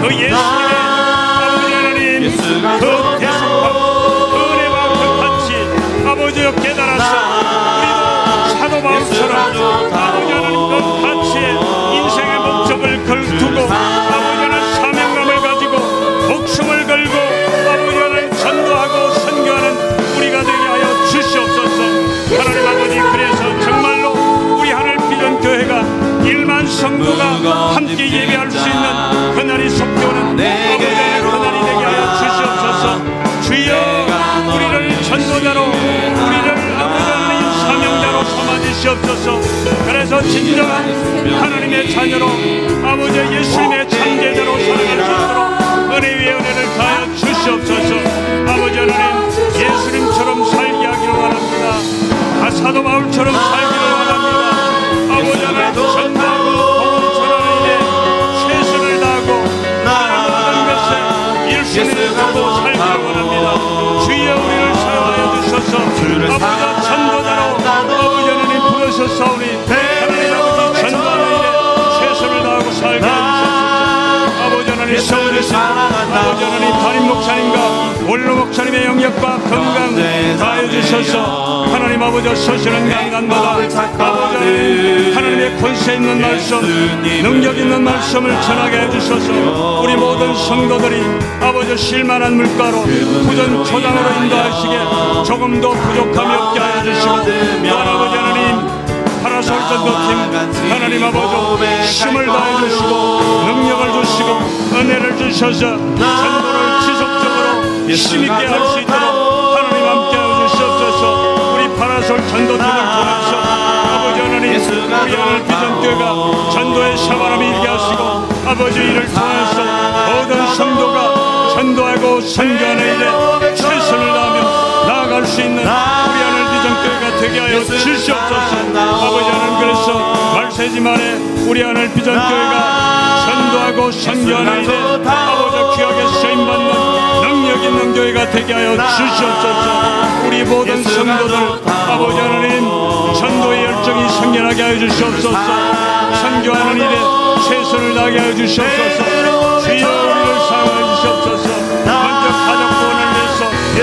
그 예수님의 아버지 하나님 그 대속함, 그 은혜와 그 가치 아버지여 깨달아서 우리도 사도 바울처럼 아버지 하나님 그 가치에 인생의 목적을 걸두고 아버지 하나님 사명감을 가지고 목숨을 걸고 아버지 하나님 전도하고 선교하는 우리가 되게 하여 주시옵소서. 하나님 아버지, 그래서 정말로 우리 하늘 비전 교회가 1만 성도가 함께 예배할 수 있는 그날이 속도는 아버지 하나님 그날이 되게 하여 주시옵소서. 주여, 우리를 전도자로, 우리를 아버지 하나님 사명자로 삼아주시옵소서. 그래서 진정한 하나님의 자녀로 아버지 예수님의 참제자로 살아갈 수 있도록 은혜 위에 은혜를 다하여 주시옵소서. 아버지 하나님 예수님처럼 살게 하기를 원합니다. 사도 바울처럼 살기를 원합니다. 아버지 하나님 전도하고 복음 전하는 일에 최선을 다하고 모든 것을 일순위를 두고 살기를 원합니다. 주여, 우리를 사용하여 주셔서 아버지 전도자로 아버지 하나님 부르셨사오니 하나님 아버지 전도하는 일에 최선을 다하고 살게 해주셨소서. 아버지 하나님 세워주신 아버지 하나님 담임 목사님과 원로 목사님의 영역과 건강 다해 주셔서 하나님 아버지 서시는 강단마다 아버지 하나님의 권세 있는 말씀, 능력 있는 말씀을 전하게 해주셔서 우리 모든 성도들이 아버지 실만한 물가로 부전 초장으로 인도하시게 조금도 부족함이 없게 하여 주시고, 또한 아버지 하나님 파라솔 전도팀 하나님 아버지 힘을 다해 주시고 능력을 주시고 은혜를 주셔서 전도를 지속적으로 힘있게 할 수 있도록 하나님 함께 하여 주시옵소서. 우리 파라솔 전도팀을 통해서 아버지 하나님 우리 하늘 비전교회가 전도의 샤바람이 일게 하시고 아버지 이를 통해서 모든 성도가 전도하고 선교하는 일에 최선을 다하며 나아갈 수 있는 우리 하늘 비전교회가 되게 하여 주시옵소서. 아버지 하나님, 그래서 말세지만에 우리 하늘 비전교회가 전도하고 선교하는 일에 아버지 귀하게 쓰임받는 능력 있는 교회가 되게 하여 주시옵소서. 우리 모든 성도들 아버지 하나님 전도의 열정이 생겨나게 하여 주시옵소서. 선교하는 일에 최선을 다하게 하여 주시옵소서. 주여, 우리를 사용하여 주시옵소서. 먼저 가족 구원을 위해서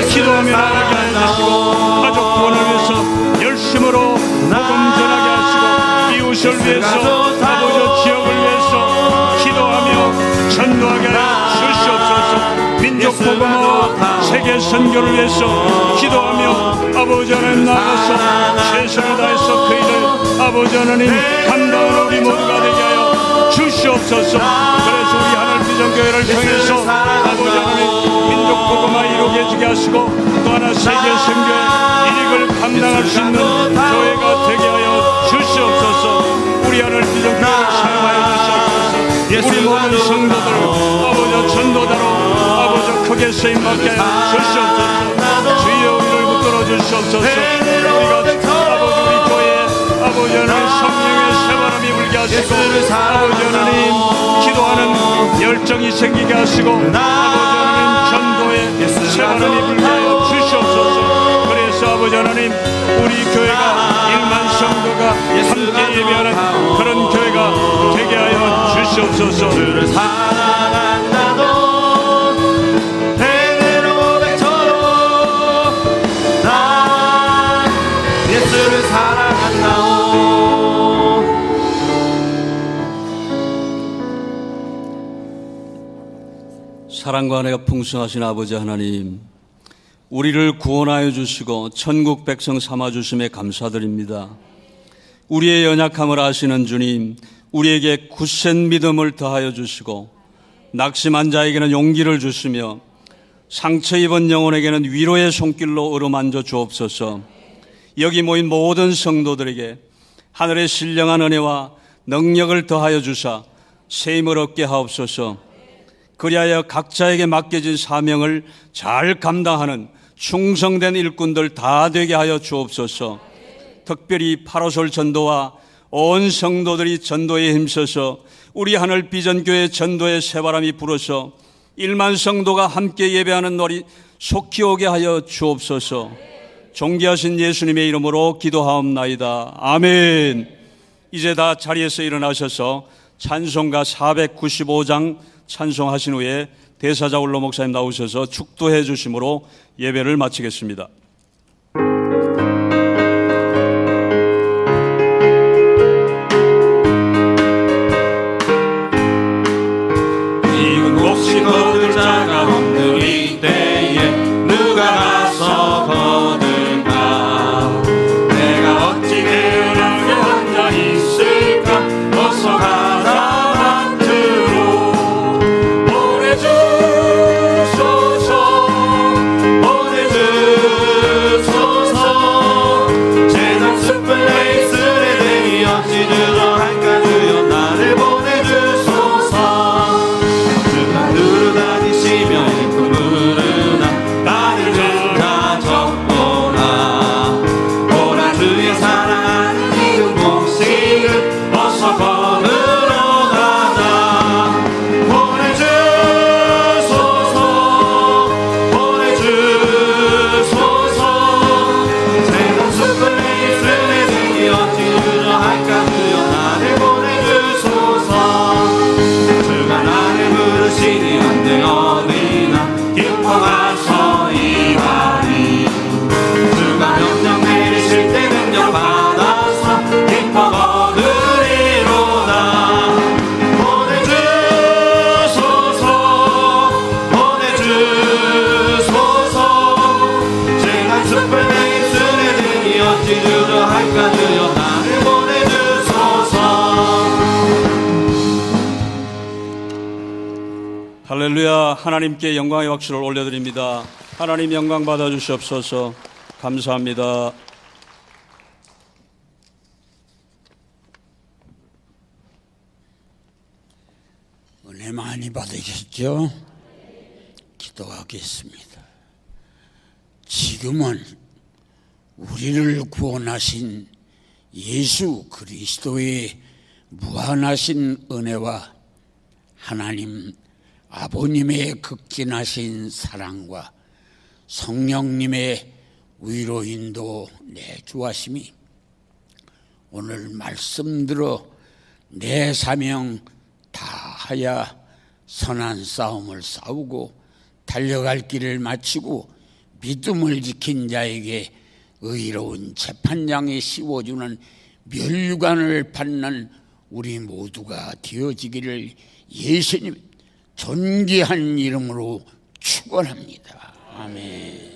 기도하며 나가게 하여 주시고, 가족 구원을 위해서 열심으로 복음 전하게 하시고, 이웃을 위해서 아버지 지역을 위해서 기도하며 전도하게 하여 주시옵소서. 민족 복음과 세계 선교를 위해서 기도하며 아버지 하나님 나가서 최선을 다해서 그 일을 아버지 하나님 감당하는 우리 모두가 되게 하여 주시옵소서. 그래서 우리 하늘 비전교회를 통해서 아버지 하나님 민족 복음화 이루게 주게 하시고, 또 하나 세계 선교의 일익을 감당할 수 있는 교회가 되게 하여 주시옵소서. 우리 하늘 비전교회를 사용하여 주시옵소서. 우리 모든 성도들 아버지 전도자로 아버지 크게 쓰임받게 하여 주시옵소서. 주여, 우리를 붙들어 주시옵소서. 우리가 하시고 아버지 하나님 기도하는 열정이 생기게 하시고 아버지 하나님 전도에 세바람이 불게 하여 주시옵소서. 그래서 아버지 하나님 우리 교회가 1만 성도가 함께 예배하는 그런 교회가 되게 하여 주시옵소서. 주를 사랑한다도 대대로 외쳐도 난 예수를 사랑한다오. 사랑과 은혜가 풍성하신 아버지 하나님, 우리를 구원하여 주시고 천국 백성 삼아 주심에 감사드립니다. 우리의 연약함을 아시는 주님, 우리에게 굳센 믿음을 더하여 주시고 낙심한 자에게는 용기를 주시며 상처 입은 영혼에게는 위로의 손길로 어루만져 주옵소서. 여기 모인 모든 성도들에게 하늘의 신령한 은혜와 능력을 더하여 주사 새 힘을 얻게 하옵소서. 그리하여 각자에게 맡겨진 사명을 잘 감당하는 충성된 일꾼들 다 되게 하여 주옵소서. 특별히 파로솔 전도와 온 성도들이 전도에 힘써서 우리 하늘 비전교회 전도의 새바람이 불어서 1만 성도가 함께 예배하는 날이 속히 오게 하여 주옵소서. 존귀하신 예수님의 이름으로 기도하옵나이다. 아멘. 이제 다 자리에서 일어나셔서 찬송가 495장 찬송하신 후에 대사자 울로 목사님 나오셔서 축도해 주심으로 예배를 마치겠습니다. 혹시 거둘 자가 없는 이때에 누가 가서 거둘까? 내가 어찌 게으르게 앉아 있을까? 어서 가자 밭으로 보내주소서. 제작 스플레이스에 대이 어찌들어 할까? 주여 나를 보내주소서. 다니시며 일품 부르나 나를 다 적보나 보라 주의 사랑하는 이름 공식을 어서 거느러 가자. 보내주소서 보내주소서. 세상 스플레이스에 대이 어찌들어 할까? 주여 나를 보내주소서. 주가 나를 부르시니 언제 어디나 기뻐가서 일하리. 주가 명령 내리실 때 능력 받아서 기뻐 거두리로다. 보내주소서 보내주소서. 제가 스플레이스에 대니 어찌 주려 할까? 주여 나를 보내주소서. 할렐루야. 하나님께 영광의 박수를 올려드립니다. 하나님 영광 받아주시옵소서. 감사합니다. 은혜 많이 받으셨죠? 기도하겠습니다. 지금은 우리를 구원하신 예수 그리스도의 무한하신 은혜와 하나님 아버님의 극진하신 사랑과 성령님의 위로 인도 내주하심이 오늘 말씀 들어 내 사명 다하여 선한 싸움을 싸우고 달려갈 길을 마치고 믿음을 지킨 자에게 의로운 재판장이 씌워주는 멸류관을 받는 우리 모두가 되어지기를 예수님 존귀한 이름으로 축원합니다. 아멘.